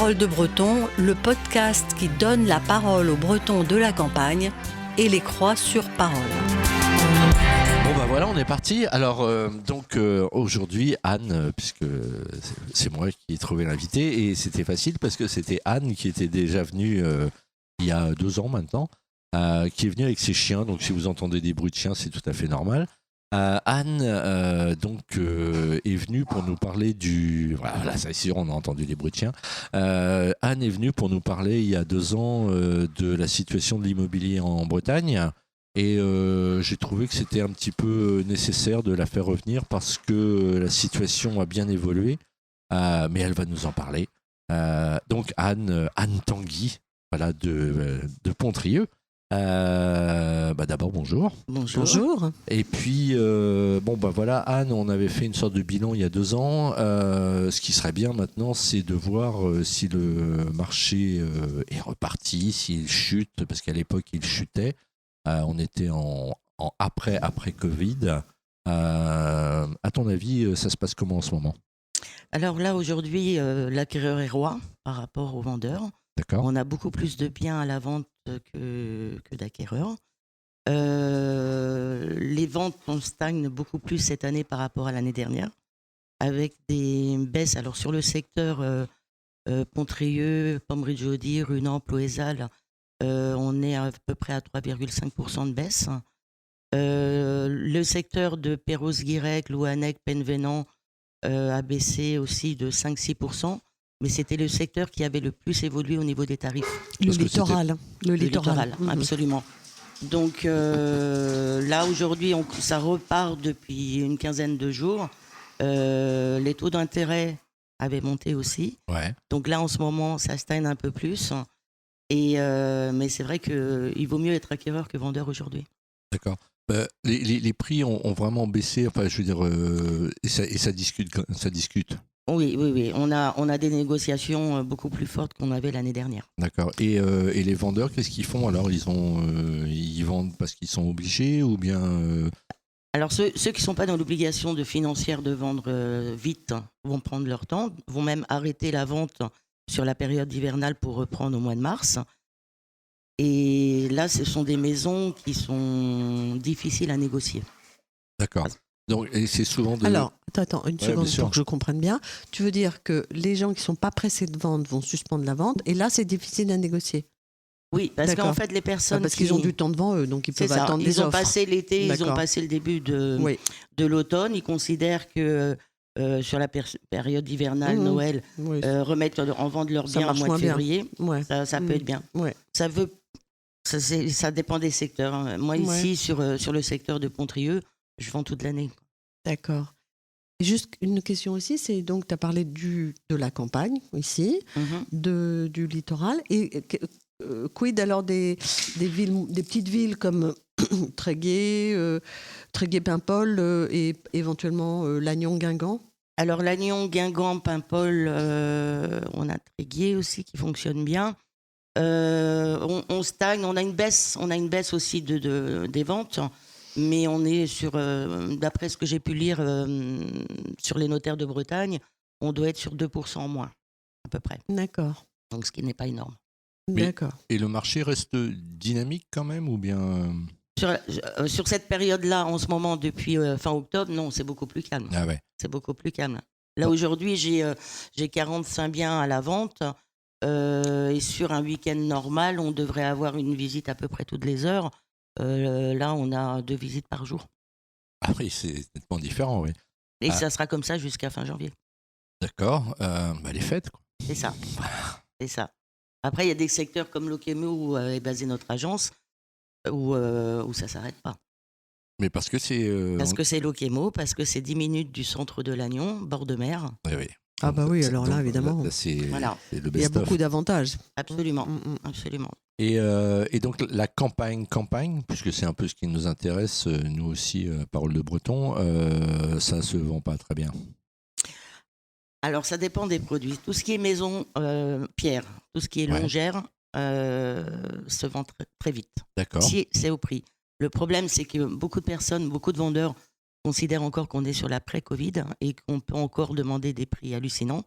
Parole de Breton, le podcast qui donne la parole aux Bretons de la campagne et les croit sur parole. Bon bah voilà, on est parti. Alors aujourd'hui Anne, puisque c'est moi qui ai trouvé l'invité, et c'était facile parce que c'était Anne qui était déjà venue il y a 2 ans maintenant, qui est venue avec ses chiens. Donc si vous entendez des bruits de chiens, c'est tout à fait normal. Anne est venue pour nous parler du... Voilà, ça c'est sûr, on a entendu des bruits de chiens. Anne est venue pour nous parler il y a 2 ans de la situation de l'immobilier en Bretagne. Et j'ai trouvé que c'était un petit peu nécessaire de la faire revenir parce que la situation a bien évolué. Mais elle va nous en parler. Donc Anne Tanguy, voilà, de Pontrieux. D'abord bonjour. Bonjour. Et puis voilà, Anne, on avait fait une sorte de bilan il y a 2 ans. Ce qui serait bien maintenant, c'est de voir si le marché est reparti, s'il chute, parce qu'à l'époque il chutait. On était en après Covid. À ton avis, ça se passe comment en ce moment ? Alors là, aujourd'hui, l'acquéreur est roi par rapport au vendeur. D'accord. On a beaucoup plus de biens à la vente que d'acquéreurs. Les ventes stagnent beaucoup plus cette année par rapport à l'année dernière, avec des baisses. Alors sur le secteur Pontrieux, Pommery-Jaudy, Runan, Ploëzal, on est à peu près à 3,5% de baisse. Le secteur de Perros-Guirec, Louannec, Penvenant a baissé aussi de 5-6%. Mais c'était le secteur qui avait le plus évolué au niveau des tarifs. Le littoral, absolument. Donc là, aujourd'hui, ça repart depuis une quinzaine de jours. Les taux d'intérêt avaient monté aussi. Ouais. Donc là, en ce moment, ça stagne un peu plus. Mais c'est vrai qu'il vaut mieux être acquéreur que vendeur aujourd'hui. D'accord. Les prix ont vraiment baissé. Enfin, je veux dire, et ça discute. Oui. On a des négociations beaucoup plus fortes qu'on avait l'année dernière. D'accord. Et les vendeurs, qu'est-ce qu'ils font alors ? Ils vendent parce qu'ils sont obligés ou bien Alors ceux qui ne sont pas dans l'obligation financière de vendre vite vont prendre leur temps, vont même arrêter la vente sur la période hivernale pour reprendre au mois de mars. Et là, ce sont des maisons qui sont difficiles à négocier. D'accord. Donc, et c'est souvent Alors, attends, une seconde bien pour que je comprenne bien. Tu veux dire que les gens qui ne sont pas pressés de vendre vont suspendre la vente et là, c'est difficile à négocier ? Oui, parce D'accord. qu'en fait, les personnes parce qu'ils ont du temps devant eux, donc ils peuvent attendre ils des ont offres. passé l'été, D'accord. ils ont passé le début de l'automne. Ils considèrent que sur la période hivernale, Noël, remettre en vente leurs biens au mois de février, ça peut être bien. Ouais. Ça dépend des secteurs. Hein. Moi, ici, sur le secteur de Pontrieux, je vends toute l'année. D'accord. Et juste une question aussi, c'est donc, tu as parlé de la campagne, ici, du littoral. Et quid alors des villes, des petites villes comme Tréguier, Paimpol et éventuellement Lannion, Guingamp ? Alors, Lannion, Guingamp, Paimpol, on a Tréguier aussi qui fonctionne bien. On stagne, on a une baisse aussi des ventes, mais on est sur, d'après ce que j'ai pu lire sur les notaires de Bretagne, on doit être sur 2% en moins, à peu près. D'accord. Donc ce qui n'est pas énorme. D'accord. Et le marché reste dynamique quand même ou bien Sur cette période-là, en ce moment, depuis fin octobre, non, c'est beaucoup plus calme. Ah ouais. C'est beaucoup plus calme. Là, aujourd'hui, j'ai 45 biens à la vente. Et sur un week-end normal, on devrait avoir une visite à peu près toutes les heures. Là, on a 2 visites par jour. Ah oui, c'est nettement différent, oui. Et ça sera comme ça jusqu'à fin janvier. D'accord. Les fêtes, quoi. C'est ça. C'est ça. Après, il y a des secteurs comme Lokemo où est basée notre agence où ça ne s'arrête pas. Mais parce que c'est... Parce que c'est Lokemo, parce que c'est 10 minutes du centre de Lannion, bord de mer. Oui. Ah bah oui, alors là, évidemment. Là, c'est le best-of. Il y a beaucoup d'avantages. Absolument, absolument. Et donc la campagne, puisque c'est un peu ce qui nous intéresse, nous aussi, Parole de Breton, ça se vend pas très bien. Alors ça dépend des produits. Tout ce qui est maison pierre, tout ce qui est longère se vend très, très vite. D'accord. Si c'est au prix. Le problème, c'est que beaucoup de personnes, beaucoup de vendeurs considèrent encore qu'on est sur l'après-Covid et qu'on peut encore demander des prix hallucinants.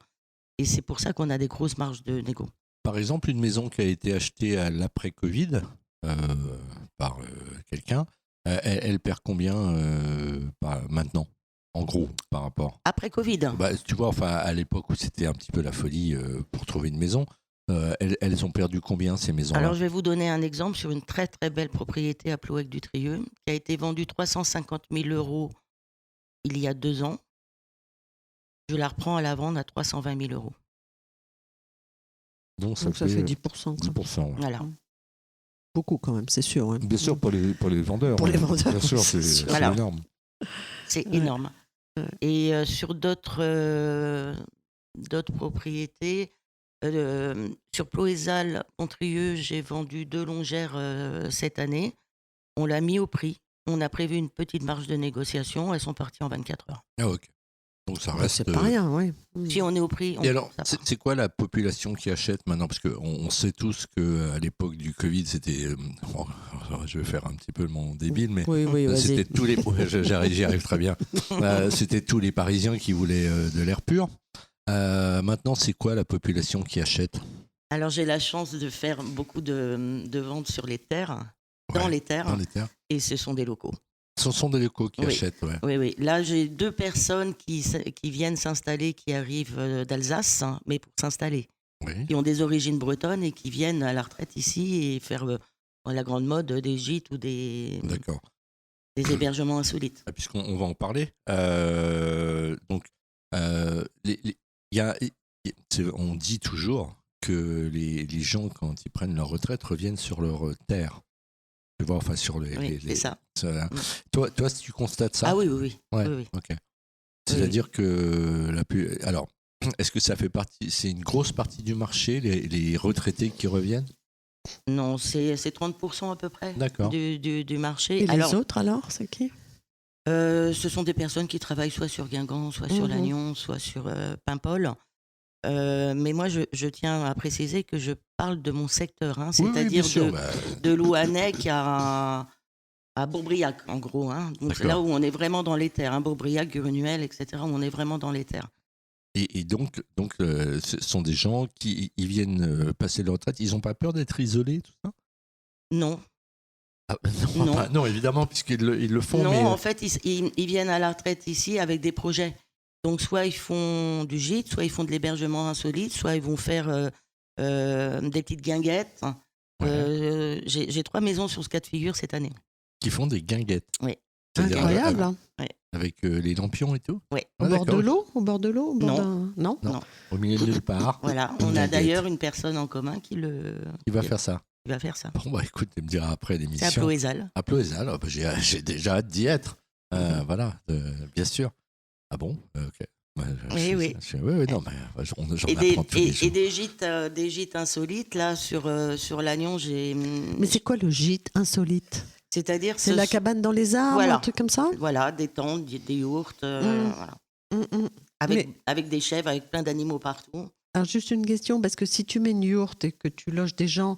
Et c'est pour ça qu'on a des grosses marges de négo. Par exemple, une maison qui a été achetée à l'après-Covid par quelqu'un, elle perd combien maintenant, en gros, par rapport Après Covid, Tu vois, enfin, à l'époque où c'était un petit peu la folie pour trouver une maison, elles ont perdu combien ces maisons-là? alors je vais vous donner un exemple sur une très très belle propriété à Plouec-du-Trieux qui a été vendue 350 000 € il y a 2 ans. Je la reprends à la vente à 320 000 €. Donc ça fait 10%. quoi. 10%. Ouais. Voilà. Beaucoup quand même, c'est sûr. Hein. Bien sûr, pour les vendeurs. Pour les vendeurs, Bien sûr, c'est c'est sûr. Voilà. énorme. C'est Ouais. énorme. Ouais. Et sur d'autres propriétés, sur Ploézal, Pontrieux, j'ai vendu 2 longères cette année. On l'a mis au prix. On a prévu une petite marge de négociation. Elles sont parties en 24 heures. Ah, ok. Donc ça reste. C'est pas rien, oui. Si on est au prix, on Et alors, ça part. c'est quoi la population qui achète maintenant? Parce qu'on sait tous qu'à l'époque du Covid, c'était. Je vais faire un petit peu mon débile, mais Oui, c'était vas-y. tous les. J'y arrive très bien. C'était tous les Parisiens qui voulaient de l'air pur. Maintenant, c'est quoi la population qui achète? Alors j'ai la chance de faire beaucoup de ventes sur les terres, dans Ouais, les terres, dans les terres. et ce sont des locaux. Ce sont des locaux qui Oui. achètent, ouais. Oui, oui. Là, j'ai 2 personnes qui viennent s'installer, qui arrivent d'Alsace, hein, mais pour s'installer, Oui. qui ont des origines bretonnes et qui viennent à la retraite ici et faire dans la grande mode des gîtes ou des D'accord. hébergements insolites. Ah, puisqu'on va en parler. Donc, on dit toujours que les gens, quand ils prennent leur retraite, reviennent sur leur terre. Tu vois, enfin, sur Oui, c'est ça. Toi, si tu constates ça. Ah oui, oui, oui. Ouais, Oui, oui. ok. C'est-à-dire que alors, est-ce que ça fait partie, c'est une grosse partie du marché, les retraités qui reviennent? Non, c'est 30% à peu près D'accord. du marché. Et les Alors, autres alors, c'est qui? ce sont des personnes qui travaillent soit sur Guingamp, soit sur Lannion, soit sur Paimpol. Mais moi, je tiens à préciser que je parle de mon secteur, hein, Oui, oui, c'est-à-dire bien sûr, de Louannec à Bourbriac, en gros. Hein. Donc c'est là où on est vraiment dans les terres, hein, Bourbriac, Grunuel, etc., où on est vraiment dans les terres. Et donc, ce sont des gens qui ils viennent passer leur retraite. Ils n'ont pas peur d'être isolés, tout ça? Non. Ah, Non. non, évidemment, puisqu'ils le font. Non, mais... en fait, ils viennent à la retraite ici avec des projets. Donc, soit ils font du gîte, soit ils font de l'hébergement insolite, soit ils vont faire des petites guinguettes. Ouais. J'ai 3 maisons sur ce cas de figure cette année. Qui font des guinguettes. Oui. C'est-à-dire Incroyable. Hein. avec les lampions et tout. Oui. Au bord de l'eau? Au bord de l'eau? Non. Non. Non. Au milieu de nulle part. Voilà, Une on a guinguette. d'ailleurs une personne en commun qui va faire ça. va faire ça. Bon, bah écoute, tu me diras après C'est à l'émission. Ploézal. À Ploézal. J'ai déjà hâte d'y être. Voilà, bien sûr. Ah bon? Ok. Ouais, Oui. oui, non, mais j'en Et apprends tous les jours. des gîtes insolites, là, sur Lannion, j'ai... Mais c'est quoi le gîte insolite? C'est-à-dire... C'est la cabane dans les arbres, Voilà. un truc comme ça? Voilà, des tentes, des yourtes, voilà. Avec des chèvres, avec plein d'animaux partout. Alors juste une question, parce que si tu mets une yourte et que tu loges des gens,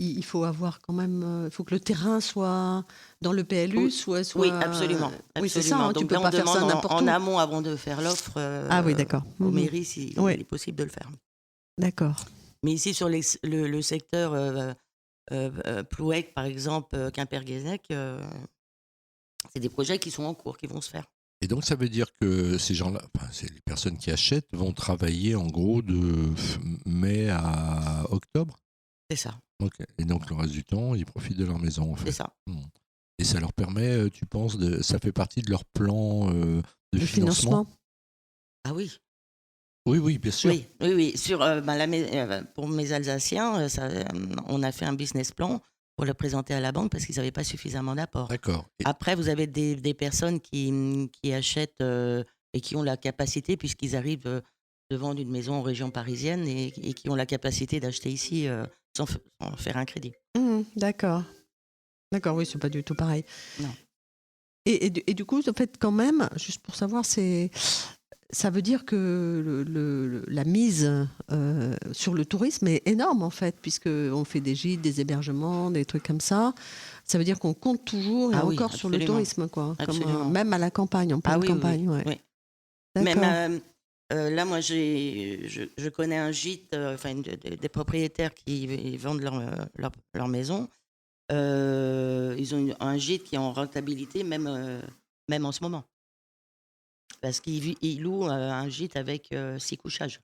il faut avoir quand même, il faut que le terrain soit dans le PLU, Oui. soit... Oui, absolument. Oui, c'est ça, absolument. hein, tu Donc peux là, pas on faire ça demande n'importe en où. amont avant de faire l'offre Ah oui, d'accord. aux mairies s'il Oui. est possible de le faire. D'accord. Mais ici, sur le secteur Plouec, par exemple, Quimper-Guézec, c'est des projets qui sont en cours, qui vont se faire. Et donc, ça veut dire que ces gens-là, enfin, c'est les personnes qui achètent, vont travailler en gros de mai à octobre. C'est ça, Ok. Et donc, le reste du temps, ils profitent de leur maison, en fait. c'est ça. Et ça leur permet, tu penses, ça fait partie de leur plan de Le financement. Ah oui. Oui, bien sûr. Oui. Sur, pour mes Alsaciens, on a fait un business plan pour le présenter à la banque parce qu'ils n'avaient pas suffisamment d'apport. D'accord. Après, vous avez des personnes qui achètent et qui ont la capacité, puisqu'ils arrivent de vendre une maison en région parisienne et qui ont la capacité d'acheter ici sans faire un crédit. D'accord. D'accord, oui, c'est pas du tout pareil. Non. Et du coup, en fait, quand même, juste pour savoir, ça veut dire que la mise sur le tourisme est énorme, en fait, puisqu'on fait des gîtes, des hébergements, des trucs comme ça. Ça veut dire qu'on compte toujours et Ah oui, encore sur le absolument. tourisme, quoi. Absolument. Même à la campagne, en pleine campagne. Oui. Ouais. D'accord. Là, moi, je connais un gîte, des propriétaires qui vendent leur maison. Ils ont un gîte qui est en rentabilité, même en ce moment. Parce qu'ils louent un gîte avec 6 couchages.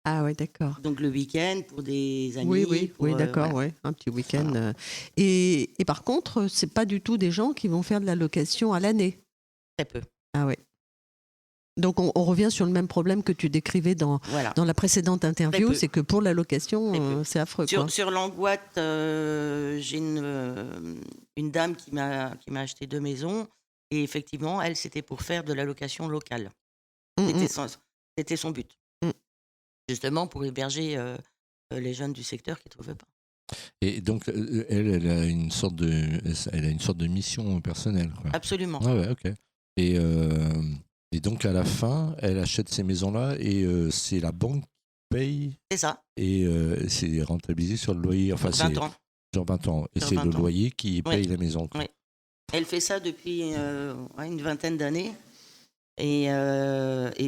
Ah ouais, d'accord. Donc le week-end pour des amis. Oui, d'accord, voilà. ouais, un petit week-end. Voilà. Et par contre, c'est pas du tout des gens qui vont faire de la location à l'année. Très peu. Ah ouais. Donc on revient sur le même problème que tu décrivais dans Voilà. la précédente interview, peu. c'est que pour la location, Très peu. c'est affreux. Quoi. Sur Langoite, j'ai une dame qui m'a acheté 2 maisons. Et effectivement, elle, c'était pour faire de la location locale. C'était son but. Justement, pour héberger les jeunes du secteur qui ne trouvaient pas. Et donc, elle a une sorte de mission personnelle. Quoi. Absolument. Ah ouais, ok. Et donc, à la fin, elle achète ces maisons-là et c'est la banque qui paye. C'est ça. Et c'est rentabilisé sur le loyer. Enfin, 20 ans. Sur 20 ans. Et Sur c'est 20 le ans. loyer qui paye la maison. Oui. Elle fait ça depuis une vingtaine d'années. Et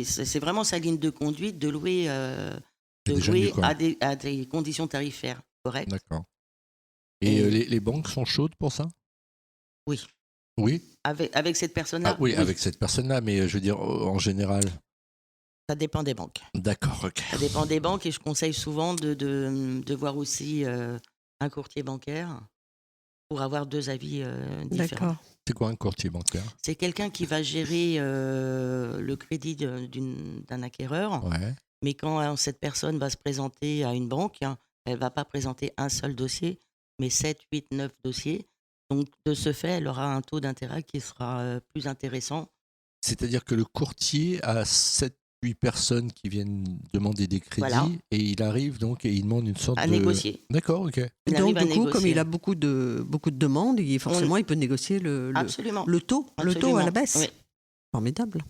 c'est vraiment sa ligne de conduite de louer, à des conditions tarifaires correctes. D'accord. Et les banques sont chaudes pour ça ? Oui. Oui. Avec cette personne-là. Ah, oui, avec cette personne-là, mais je veux dire, en général. Ça dépend des banques. D'accord, ok. Ça dépend des banques et je conseille souvent de voir aussi un courtier bancaire pour avoir 2 avis différents. D'accord. C'est quoi un courtier bancaire ? C'est quelqu'un qui va gérer le crédit d'un acquéreur. Ouais. Mais quand cette personne va se présenter à une banque, elle ne va pas présenter un seul dossier, mais 7, 8, 9 dossiers. Donc, de ce fait, elle aura un taux d'intérêt qui sera plus intéressant. C'est-à-dire que le courtier a 7-8 personnes qui viennent demander des crédits Voilà. et il arrive donc et il demande une sorte À de... négocier. D'accord, ok. Il Donc, arrive à du coup, comme négocier. il a beaucoup de demandes, il peut négocier Absolument. le taux à la baisse. Oui. Formidable.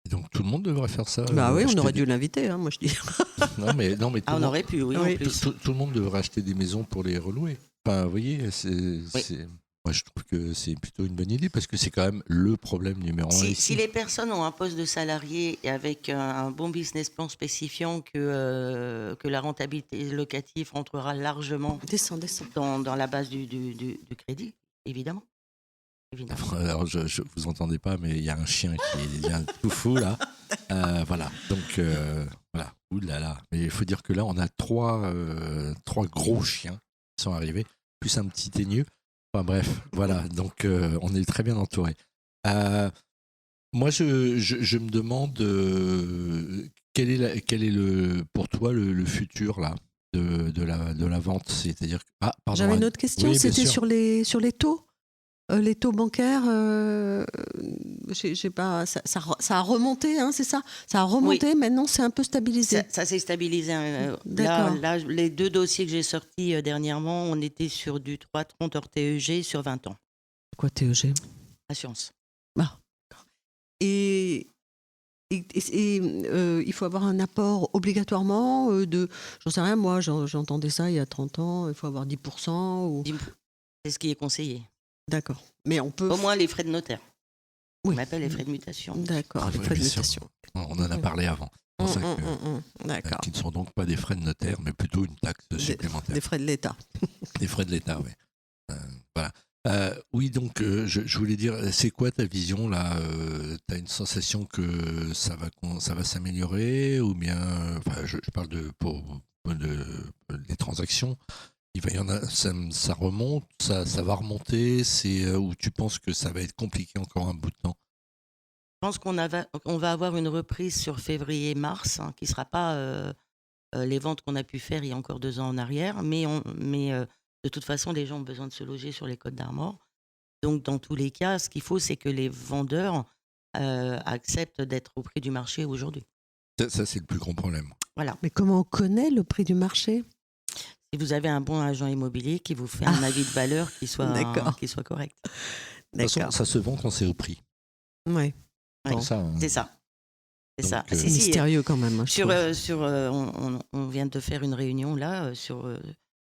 Et donc tout le monde devrait faire ça. Bah oui, on acheter aurait dû l'inviter, moi je dis. Non, mais tout, On aurait pu, oui, en plus. tout le monde devrait acheter des maisons pour les relouer. Enfin, vous voyez, moi je trouve que c'est plutôt une bonne idée parce que c'est quand même le problème numéro 1 ici. Si les personnes ont un poste de salarié et avec un bon business plan spécifiant que la rentabilité locative rentrera largement Descends. dans la base du crédit, évidemment. Alors, je vous entendez pas, mais il y a un chien qui est bien tout fou là. Voilà. Donc voilà. Ouh là là. Mais il faut dire que là, on a trois gros chiens qui sont arrivés, plus un petit teigneux. Enfin bref, voilà. Donc on est très bien entouré. Moi, je me demande quel est pour toi le futur là de la vente. C'est-à-dire pardon. J'avais une autre question. Oui, c'était sur les taux. Les taux bancaires, je sais pas, ça a remonté, hein, c'est ça ? Ça a remonté, oui. Maintenant c'est un peu stabilisé. Ça s'est stabilisé. D'accord. Là, les 2 dossiers que j'ai sortis dernièrement, on était sur du 3,30 hors TEG sur 20 ans. Quoi TEG ? Assurance. Ah, d'accord. Et il faut avoir un apport obligatoirement j'en sais rien, moi j'entendais ça il y a 30 ans, il faut avoir 10%. Ou... C'est ce qui est conseillé. D'accord. Mais on peut... Au moins les frais de notaire. Oui. On appelle les frais de mutation. D'accord, les frais de mutation. On en a parlé avant. C'est pour ça D'accord. qui ne sont donc pas des frais de notaire, mais plutôt une taxe supplémentaire. Des frais de l'État. Des frais de l'État, oui. Voilà. Oui, donc je voulais dire, c'est quoi ta vision là ? Tu as une sensation que ça va s'améliorer ou bien, je parle des transactions. Il va y en a, ça remonte, ça va remonter, ou tu penses que ça va être compliqué encore un bout de temps ? Je pense qu'on va avoir une reprise sur février-mars, qui ne sera pas les ventes qu'on a pu faire il y a encore 2 ans en arrière, mais de toute façon, les gens ont besoin de se loger sur les Côtes d'Armor. Donc, dans tous les cas, ce qu'il faut, c'est que les vendeurs acceptent d'être au prix du marché aujourd'hui. Ça, c'est le plus grand problème. Voilà. Mais comment on connaît le prix du marché ? Si vous avez un bon agent immobilier qui vous fait un avis de valeur qui soit correct. De toute façon, ça se vend quand c'est au prix. Oui. Bon. C'est ça. C'est ça. C'est mystérieux quand même. On vient de faire une réunion là sur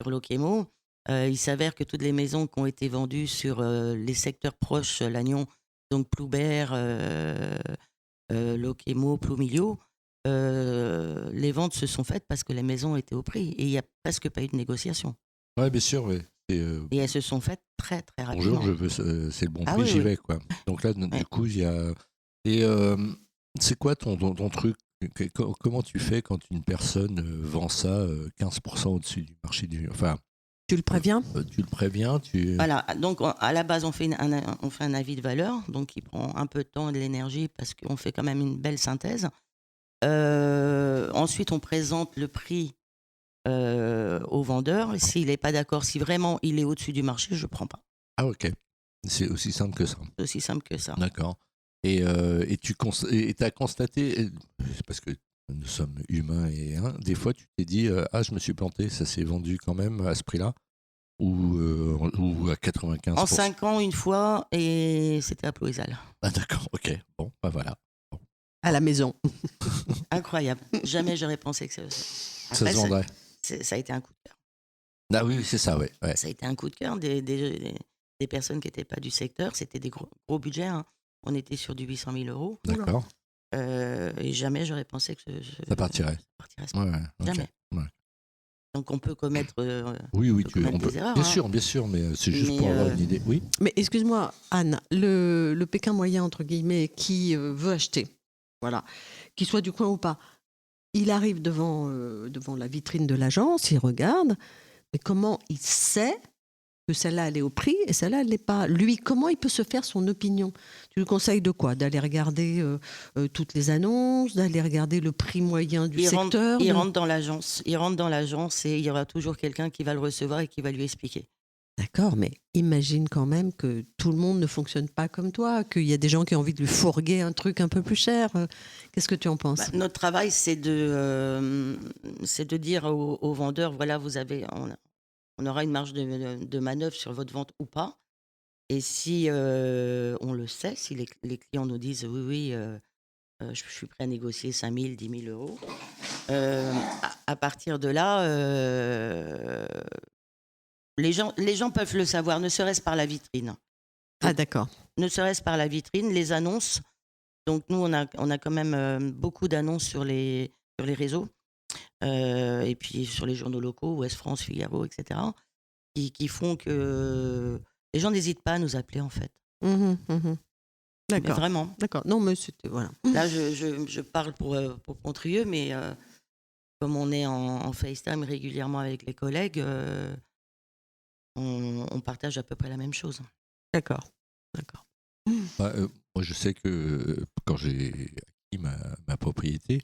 Lokemo. Il s'avère que toutes les maisons qui ont été vendues sur les secteurs proches, Lannion, donc Ploubert, Lokemo, Ploumilio, les ventes se sont faites parce que les maisons étaient au prix et il n'y a presque pas eu de négociation. Ouais, bien sûr, oui. Et elles se sont faites très très rapidement. Bonjour, je veux, c'est le bon prix, Oui, j'y oui. vais, quoi. Donc là, du coup, il y a. Et c'est quoi ton truc? Comment tu fais quand une personne vend ça 15% au-dessus du marché du. Enfin, Tu le préviens? tu le préviens, Voilà, donc à la base, on fait un avis de valeur, donc qui prend un peu de temps et de l'énergie parce qu'on fait quand même une belle synthèse. Ensuite, on présente le prix au vendeur. Et s'il n'est pas d'accord, si vraiment il est au-dessus du marché, je ne prends pas. Ah, ok. C'est aussi simple que ça. C'est aussi simple que ça. D'accord. Et tu as constaté, c'est parce que nous sommes humains et des fois tu t'es dit ah, je me suis planté, ça s'est vendu quand même à ce prix-là ou à 95%. En 5 ans, une fois, et c'était à Ploézal. Ah, d'accord, ok. Bon, bah voilà. À la maison. Incroyable. Jamais j'aurais pensé que ça Ça se vendrait. Ça a été un coup de cœur. Ah oui, c'est ça, ouais. Ça a été un coup de cœur des personnes qui n'étaient pas du secteur. C'était des gros budgets. Hein. On était sur du 800 000 euros. D'accord. Et jamais j'aurais pensé que Ça partirait. Ouais, ok. Jamais. Ouais. Donc on peut commettre, Oui, on peut commettre des erreurs. bien sûr, mais c'est juste pour avoir une idée. Oui. Mais excuse-moi, Anne, le Pékin moyen, entre guillemets, qui veut acheter, voilà, qu'il soit du coin ou pas, il arrive devant la vitrine de l'agence, il regarde, mais comment il sait que celle-là, elle est au prix et celle-là, elle n'est pas? Lui, comment il peut se faire son opinion? Tu lui conseilles de quoi? D'aller regarder toutes les annonces, d'aller regarder le prix moyen du secteur? Il rentre dans l'agence. Il rentre dans l'agence et il y aura toujours quelqu'un qui va le recevoir et qui va lui expliquer. D'accord, mais imagine quand même que tout le monde ne fonctionne pas comme toi, qu'il y a des gens qui ont envie de lui fourguer un truc un peu plus cher. Qu'est-ce que tu en penses? Notre travail, c'est de dire aux vendeurs, voilà, on aura une marge de manœuvre sur votre vente ou pas. Et si on le sait, si les clients nous disent oui, je suis prêt à négocier 5 000, 10 000 euros, à partir de là, les gens peuvent le savoir, ne serait-ce par la vitrine. Ah d'accord. Ne serait-ce par la vitrine, les annonces. Donc nous, on a quand même beaucoup d'annonces sur les réseaux. Et puis sur les journaux locaux, Ouest France, Figaro, etc., qui font que les gens n'hésitent pas à nous appeler, en fait. D'accord. Mais vraiment. D'accord. Non, mais c'était... Voilà. Là, je parle pour Pontrieux, mais comme on est en FaceTime régulièrement avec les collègues, on partage à peu près la même chose. D'accord. Moi, je sais que quand j'ai acquis ma propriété,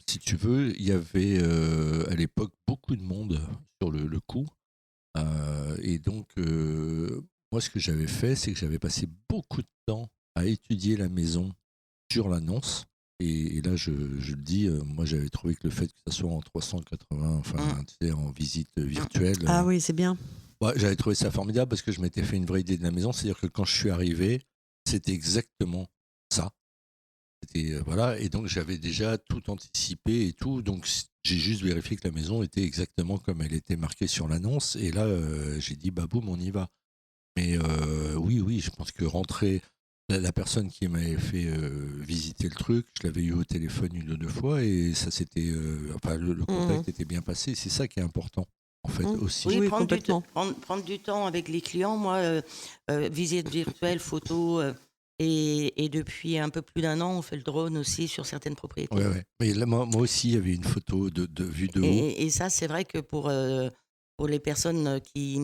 si tu veux, il y avait à l'époque beaucoup de monde sur le coup. Et donc, moi, ce que j'avais fait, c'est que j'avais passé beaucoup de temps à étudier la maison sur l'annonce. Et là, je le dis, moi, j'avais trouvé que le fait que ça soit en 380, tu sais, en visite virtuelle. Ah oui, c'est bien. J'avais trouvé ça formidable parce que je m'étais fait une vraie idée de la maison. C'est-à-dire que quand je suis arrivé, c'était exactement ça. Voilà, et donc j'avais déjà tout anticipé et tout, donc j'ai juste vérifié que la maison était exactement comme elle était marquée sur l'annonce, et là j'ai dit bah boum, on y va. Mais oui, je pense que rentrer, la personne qui m'avait fait visiter le truc, je l'avais eu au téléphone une ou deux fois, et ça c'était, le contact était bien passé, c'est ça qui est important en fait aussi. Oui, complètement. prendre du temps avec les clients, moi, visite virtuelle, photo... Et depuis un peu plus d'un an, on fait le drone aussi sur certaines propriétés. Ouais. Mais là, moi aussi, il y avait une photo de vue de haut. Et ça, c'est vrai que pour les personnes qui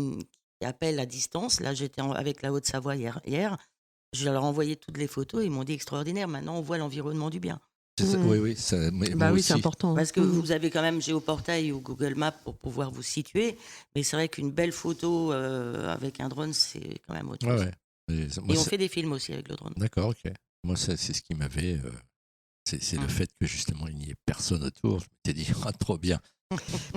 appellent à distance, là, j'étais avec la Haute-Savoie hier, je leur ai envoyé toutes les photos, ils m'ont dit extraordinaire, maintenant on voit l'environnement du bien. C'est ça, oui, c'est important. Parce que vous avez quand même Géoportail ou Google Maps pour pouvoir vous situer, mais c'est vrai qu'une belle photo avec un drone, c'est quand même autre chose. Ouais. Et on fait des films aussi avec le drone. D'accord, ok. Moi, c'est ce qui m'avait... c'est le fait que justement, il n'y ait personne autour. Je m'étais dit, trop bien.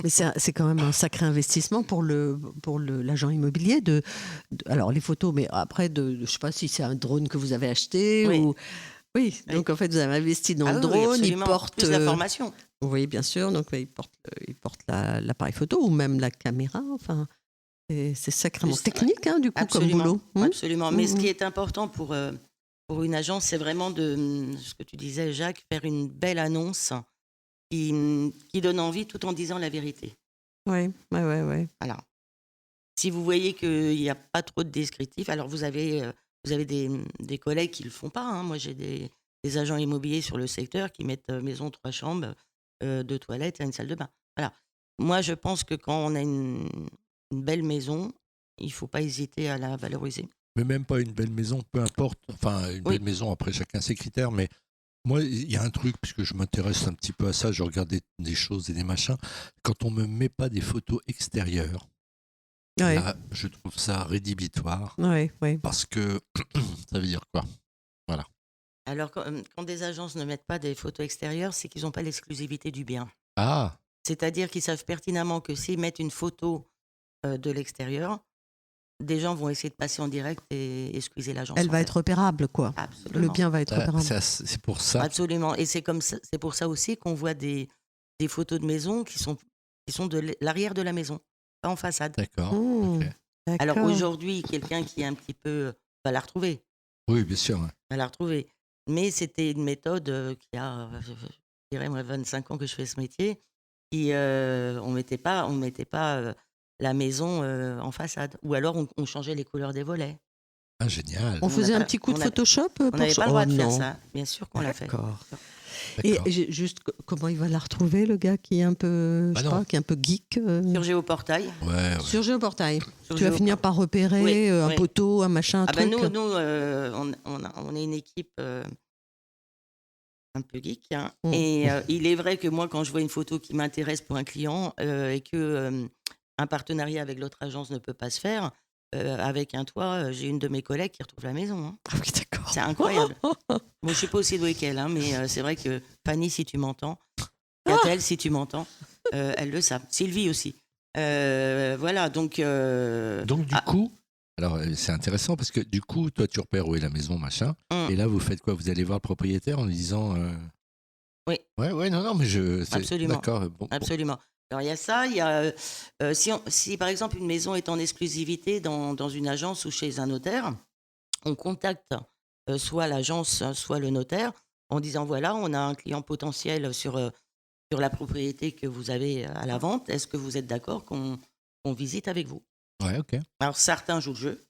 Mais c'est quand même un sacré investissement pour l'agent immobilier. Alors, les photos, mais après, je ne sais pas si c'est un drone que vous avez acheté ou... Oui, donc en fait, vous avez investi dans le drone. Oui, il porte plus la formation. Oui, bien sûr. Donc, il porte l'appareil photo ou même la caméra. Enfin... C'est sacrément technique, du coup, absolument, comme boulot. Absolument. Mais ce qui est important pour pour une agence, c'est vraiment ce que tu disais, Jacques, faire une belle annonce qui donne envie tout en disant la vérité. Ouais. Voilà. Si vous voyez qu'il n'y a pas trop de descriptifs, alors vous avez des collègues qui ne le font pas. Hein. Moi, j'ai des agents immobiliers sur le secteur qui mettent maison 3 chambres, 2 toilettes et une salle de bain. Voilà. Moi, je pense que quand on a une belle maison, il ne faut pas hésiter à la valoriser. Mais même pas une belle maison, peu importe. Enfin, une belle maison, après, chacun ses critères. Mais moi, il y a un truc, puisque je m'intéresse un petit peu à ça, je regarde des choses et des machins. Quand on ne me met pas des photos extérieures, là, je trouve ça rédhibitoire. Parce que ça veut dire quoi? Voilà. Alors, quand des agences ne mettent pas des photos extérieures, c'est qu'ils n'ont pas l'exclusivité du bien. Ah, C'est-à-dire qu'ils savent pertinemment que s'ils mettent une photo de l'extérieur, des gens vont essayer de passer en direct et squeezer l'agence. Elle va être repérable, quoi. Absolument. Le bien va être repérable. c'est pour ça. Absolument. Et c'est pour ça aussi qu'on voit des photos de maisons qui sont de l'arrière de la maison, pas en façade. D'accord. Mmh. Ok. Alors aujourd'hui, quelqu'un qui est un petit peu va la retrouver. Oui, bien sûr. Ouais. Va la retrouver. Mais c'était une méthode qui a, je dirais, moi, 25 ans que je fais ce métier, qui on mettait pas la maison en façade. Ou alors on changeait les couleurs des volets. Ah, génial. On faisait n'a un pas- petit coup de on a- Photoshop On n'avait pas le droit de faire non. ça. Bien sûr qu'on l'a fait. D'accord. D'accord. Et juste, comment il va la retrouver, le gars qui est un peu, Bah je sais non. pas, qui est un peu geek Sur Géoportail. Ouais. Sur Géoportail. Sur Tu vas finir Géoportail. par repérer Oui, un oui. poteau, un machin, un Ah ben truc. nous on est une équipe un peu geek. Hein. Mm. Et il est vrai que moi, quand je vois une photo qui m'intéresse pour un client et que un partenariat avec l'autre agence ne peut pas se faire, avec un toit, j'ai une de mes collègues qui retrouve la maison. Hein. Ah oui, d'accord. C'est incroyable. Bon, je ne suis pas aussi douée qu'elle, hein, mais c'est vrai que Fanny, si tu m'entends, Catel, si tu m'entends, elles le savent. Sylvie aussi. Voilà, donc... Donc, du coup, alors c'est intéressant parce que du coup, toi, tu repères où est la maison, machin. Et là, vous faites quoi? Vous allez voir le propriétaire en lui disant. Oui. Ouais, non, mais Absolument. D'accord. Bon. Absolument. Alors il y a ça, il y a si par exemple une maison est en exclusivité dans une agence ou chez un notaire, on contacte soit l'agence, soit le notaire en disant voilà, on a un client potentiel sur la propriété que vous avez à la vente. Est-ce que vous êtes d'accord qu'on visite avec vous? Ouais, ok. Alors certains jouent le jeu.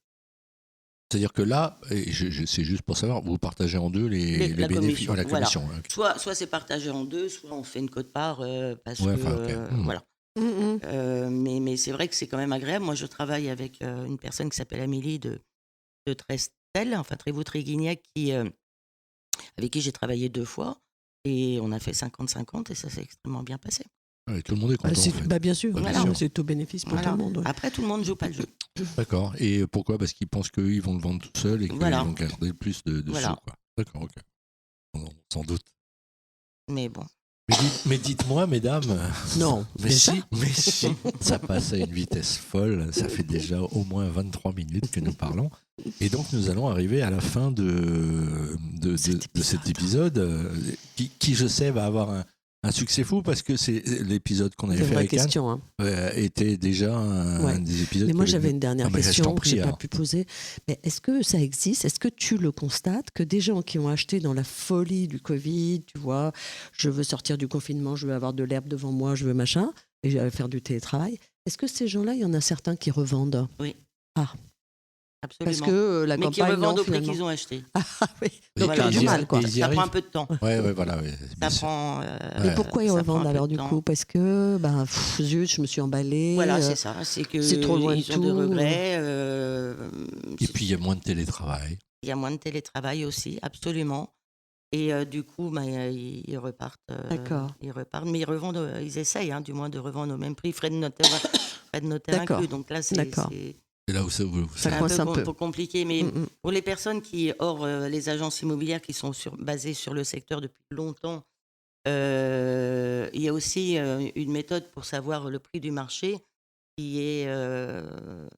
C'est-à-dire que là, et c'est juste pour savoir, vous partagez en deux les La bénéfices. commission, La voilà. commission. Ok. Soit c'est partagé en deux, soit on fait une quote-part parce Ouais, que enfin, ok. voilà. Mm. Mais c'est vrai que c'est quand même agréable. Moi, je travaille avec une personne qui s'appelle Amélie de Trestel, enfin Trévoux-Tréguignac, avec qui j'ai travaillé 2 fois. Et on a fait 50-50 et ça s'est extrêmement bien passé. Ouais, tout le monde est content. en fait. Bah, bien sûr, Bah, bien sûr. c'est tout bénéfice pour Voilà. tout le monde. Ouais. Après, tout le monde ne joue pas le jeu. D'accord. Et pourquoi? Parce qu'ils pensent qu'eux, ils vont le vendre tout seuls et qu'ils Voilà. vont garder plus de Voilà. sous. Quoi. D'accord, ok. Sans doute. Mais bon. Mais dites-moi, mesdames. Non, Mais c'est ça. si, ça passe à une vitesse folle. Ça fait déjà au moins 23 minutes que nous parlons. Et donc, nous allons arriver à la fin de cet épisode qui, je sais, va avoir un succès fou parce que c'est l'épisode qu'on C'est avait une fait vraie avec Anne question. Hein. était déjà un des épisodes. Mais moi, qui avait- j'avais une dernière Ah, mais je question t'en que prie, je n'ai pas alors. pu poser. Mais est-ce que ça existe? Est-ce que tu le constates que des gens qui ont acheté dans la folie du Covid, tu vois, je veux sortir du confinement, je veux avoir de l'herbe devant moi, je veux machin, et je vais faire du télétravail, est-ce que ces gens-là, il y en a certains qui revendent? Oui. Ah, Absolument. parce que la mais qui campagne, revendent non, au prix finalement. qu'ils ont acheté. Ah oui, Et donc voilà, il y a du ils- mal, quoi. ils y Ça arrivent. prend un peu de temps. Ouais, voilà. Ouais, bien Ça sûr. prend. Mais pourquoi ils ça prend revendent un peu alors de du temps. coup? Parce que, ben, zut, je me suis emballée. Voilà, c'est ça. C'est que c'est trop loin de ils ont des tout. regrets. Et puis, il y a moins de télétravail. Il y a moins de télétravail aussi, absolument. Et du coup, ils repartent. D'accord. Ils repartent, mais ils revendent. Ils essayent, hein, du moins, de revendre au même prix, frais de notaire D'accord. inclus. Donc là, D'accord. C'est là où ça vous. Ça c'est coince un peu. compliqué. Mais Mm, mm. pour les personnes qui, hors les agences immobilières qui sont basées sur le secteur depuis longtemps, il y a aussi une méthode pour savoir le prix du marché qui est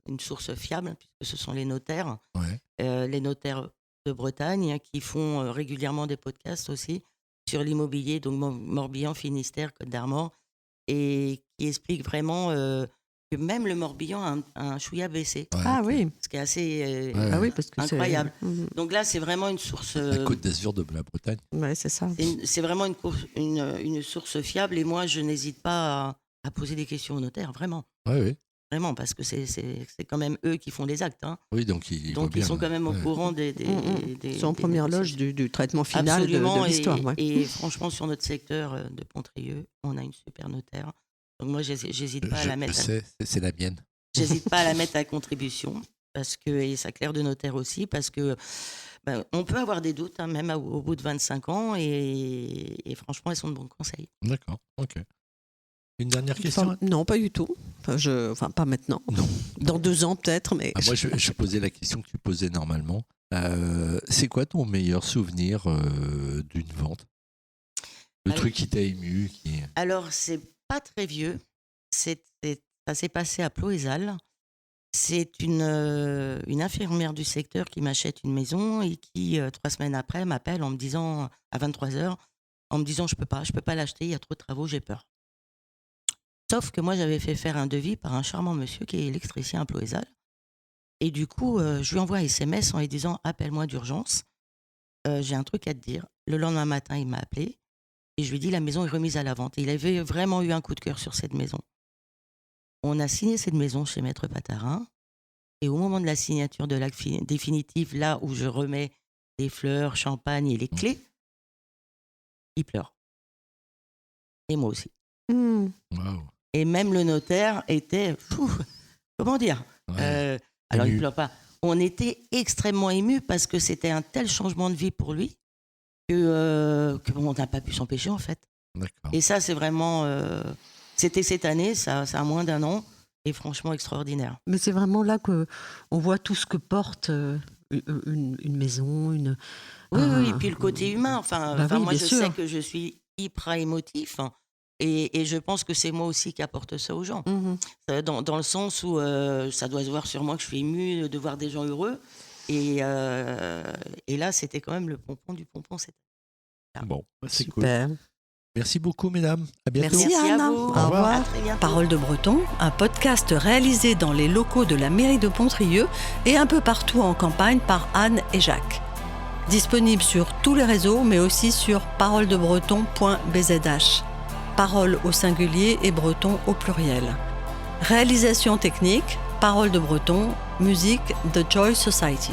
une source fiable, puisque ce sont les notaires. Ouais. Les notaires de Bretagne qui font régulièrement des podcasts aussi sur l'immobilier, donc Morbihan, Finistère, Côte d'Armor, et qui expliquent vraiment que même le Morbihan a un chouïa baissé. Ouais, Ah ok. oui. Ce qui est assez Ah oui, parce que incroyable. c'est. Mhm. Donc là, c'est vraiment une source. La Côte d'Azur de la Bretagne. Ouais, c'est ça. C'est vraiment une source fiable. Et moi, je n'hésite pas à poser des questions au notaire, vraiment. Ouais, oui. Vraiment, parce que c'est quand même eux qui font les actes. Hein. Oui, donc ils voient Donc bien, ils sont quand même au ouais. courant des Ils sont en première loge du traitement final Absolument, de l'histoire. Ouais. et franchement, sur notre secteur de Pontrieux, on a une super notaire. Donc moi, j'hésite pas à la mettre. Je sais, c'est la mienne. J'hésite pas à la mettre à contribution parce que et ça claire de notaire aussi parce que on peut avoir des doutes hein, même au bout de 25 ans et franchement, elles sont de bons conseils. D'accord, ok. Une dernière question. Enfin, non, pas du tout. Enfin, pas maintenant. Non. Dans 2 ans peut-être, mais. Ah, moi, je posais la question que tu posais normalement. C'est quoi ton meilleur souvenir d'une vente? Le Alors- truc qui t'a ému Alors, c'est pas très vieux. Ça s'est passé à Ploézal. C'est une infirmière du secteur qui m'achète une maison et qui, 3 semaines après, m'appelle en me disant, à 23h, en me disant je peux pas l'acheter, il y a trop de travaux, j'ai peur. Sauf que moi, j'avais fait faire un devis par un charmant monsieur qui est électricien à Ploézal. Et du coup, je lui envoie un SMS en lui disant appelle-moi d'urgence, j'ai un truc à te dire. Le lendemain matin, il m'a appelé et je lui ai dit la maison est remise à la vente. Et il avait vraiment eu un coup de cœur sur cette maison. On a signé cette maison chez Maître Patarin. Et au moment de la signature de l'acte définitif, là où je remets les fleurs, champagne et les clés, il pleure. Et moi aussi. Hmm. Waouh. Et même le notaire était, comment dire, Ouais. alors il Ému. ne pleure pas. On était extrêmement émus parce que c'était un tel changement de vie pour lui que on n'a pas pu s'empêcher en fait. D'accord. Et ça, c'est vraiment, c'était cette année, ça a moins d'1 an, et franchement extraordinaire. Mais c'est vraiment là que on voit tout ce que porte une maison, une. Oui, et puis le côté humain. Enfin, Bah oui, moi, bien je sûr. sais que je suis hyper émotif. Hein, et je pense que c'est moi aussi qui apporte ça aux gens. Mhm. Dans le sens où ça doit se voir sur moi que je suis émue de voir des gens heureux. Et là, c'était quand même le pompon du pompon. Bon, c'est cool. Super. Merci beaucoup, mesdames. À bientôt. Merci, Merci à Anna. vous. Au revoir. revoir. À très bientôt. Parole de Breton, un podcast réalisé dans les locaux de la mairie de Pontrieux et un peu partout en campagne par Anne et Jacques. Disponible sur tous les réseaux, mais aussi sur paroledebreton.bzh. Parole au singulier et breton au pluriel. Réalisation technique, Parole de Breton, musique The Joy Society.